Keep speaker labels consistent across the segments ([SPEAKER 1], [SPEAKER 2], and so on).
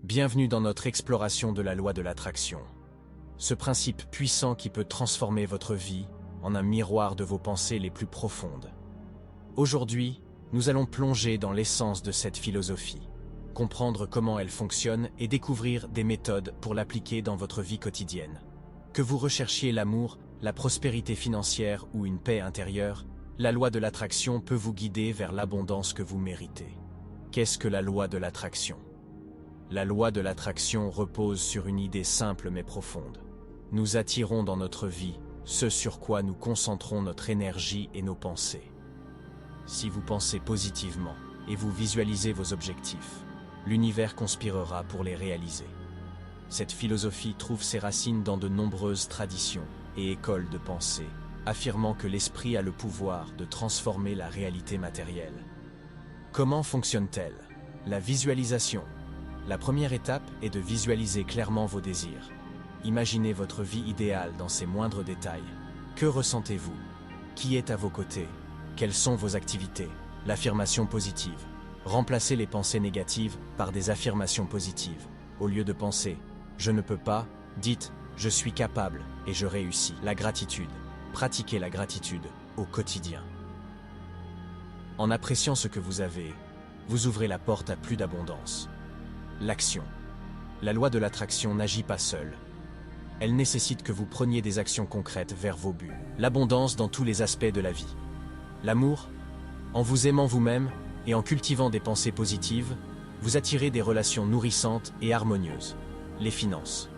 [SPEAKER 1] Bienvenue dans notre exploration de la loi de l'attraction. Ce principe puissant qui peut transformer votre vie en un miroir de vos pensées les plus profondes. Aujourd'hui, nous allons plonger dans l'essence de cette philosophie, comprendre comment elle fonctionne et découvrir des méthodes pour l'appliquer dans votre vie quotidienne. Que vous recherchiez l'amour, la prospérité financière ou une paix intérieure, la loi de l'attraction peut vous guider vers l'abondance que vous méritez. Qu'est-ce que la loi de l'attraction ? La loi de l'attraction repose sur une idée simple mais profonde. Nous attirons dans notre vie ce sur quoi nous concentrons notre énergie et nos pensées. Si vous pensez positivement et vous visualisez vos objectifs, l'univers conspirera pour les réaliser. Cette philosophie trouve ses racines dans de nombreuses traditions et écoles de pensée, affirmant que l'esprit a le pouvoir de transformer la réalité matérielle. Comment fonctionne-t-elle ? La visualisation. La première étape est de visualiser clairement vos désirs. Imaginez votre vie idéale dans ses moindres détails. Que ressentez-vous? Qui est à vos côtés? Quelles sont vos activités? L'affirmation positive. Remplacez les pensées négatives par des affirmations positives. Au lieu de penser « je ne peux pas », dites « je suis capable et je réussis ». La gratitude. Pratiquez la gratitude au quotidien. En appréciant ce que vous avez, vous ouvrez la porte à plus d'abondance. L'action. La loi de l'attraction n'agit pas seule. Elle nécessite que vous preniez des actions concrètes vers vos buts. L'abondance dans tous les aspects de la vie. L'amour. En vous aimant vous-même et en cultivant des pensées positives, vous attirez des relations nourrissantes et harmonieuses. Les finances.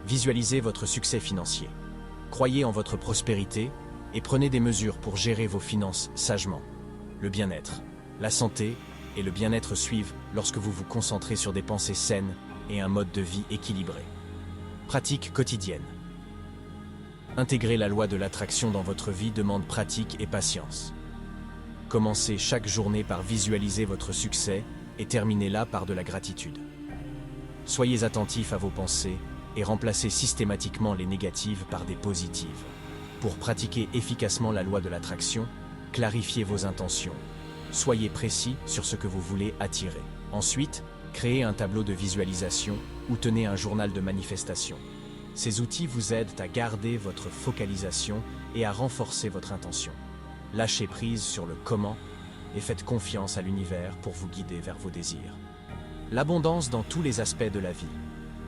[SPEAKER 1] Visualisez votre succès financier. Croyez en votre prospérité et prenez des mesures pour gérer vos finances sagement. Le bien-être. La santé et le bien-être suivent lorsque vous vous concentrez sur des pensées saines et un mode de vie équilibré. Pratique quotidienne. Intégrer la loi de l'attraction dans votre vie demande pratique et patience. Commencez chaque journée par visualiser votre succès et terminez-la par de la gratitude. Soyez attentif à vos pensées et remplacez systématiquement les négatives par des positives. Pour pratiquer efficacement la loi de l'attraction, clarifiez vos intentions. Soyez précis sur ce que vous voulez attirer. Ensuite, créez un tableau de visualisation ou tenez un journal de manifestation. Ces outils vous aident à garder votre focalisation et à renforcer votre intention. Lâchez prise sur le comment et faites confiance à l'univers pour vous guider vers vos désirs. L'abondance dans tous les aspects de la vie.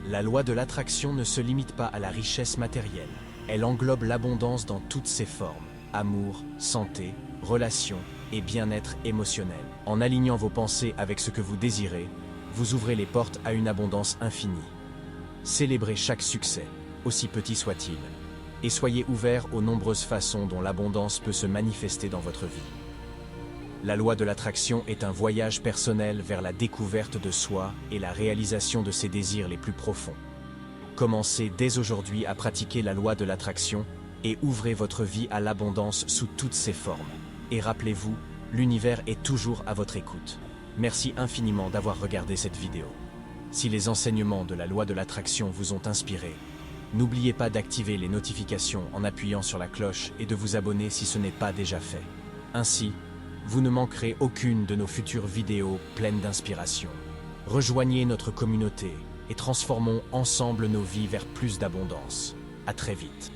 [SPEAKER 1] La loi de l'attraction ne se limite pas à la richesse matérielle. Elle englobe l'abondance dans toutes ses formes. Amour, santé, relations et bien-être émotionnel. En alignant vos pensées avec ce que vous désirez, vous ouvrez les portes à une abondance infinie. Célébrez chaque succès, aussi petit soit-il, et soyez ouverts aux nombreuses façons dont l'abondance peut se manifester dans votre vie. La loi de l'attraction est un voyage personnel vers la découverte de soi et la réalisation de ses désirs les plus profonds. Commencez dès aujourd'hui à pratiquer la loi de l'attraction et ouvrez votre vie à l'abondance sous toutes ses formes. Et rappelez-vous, l'univers est toujours à votre écoute. Merci infiniment d'avoir regardé cette vidéo. Si les enseignements de la loi de l'attraction vous ont inspiré, n'oubliez pas d'activer les notifications en appuyant sur la cloche et de vous abonner si ce n'est pas déjà fait. Ainsi, vous ne manquerez aucune de nos futures vidéos pleines d'inspiration. Rejoignez notre communauté et transformons ensemble nos vies vers plus d'abondance. À très vite.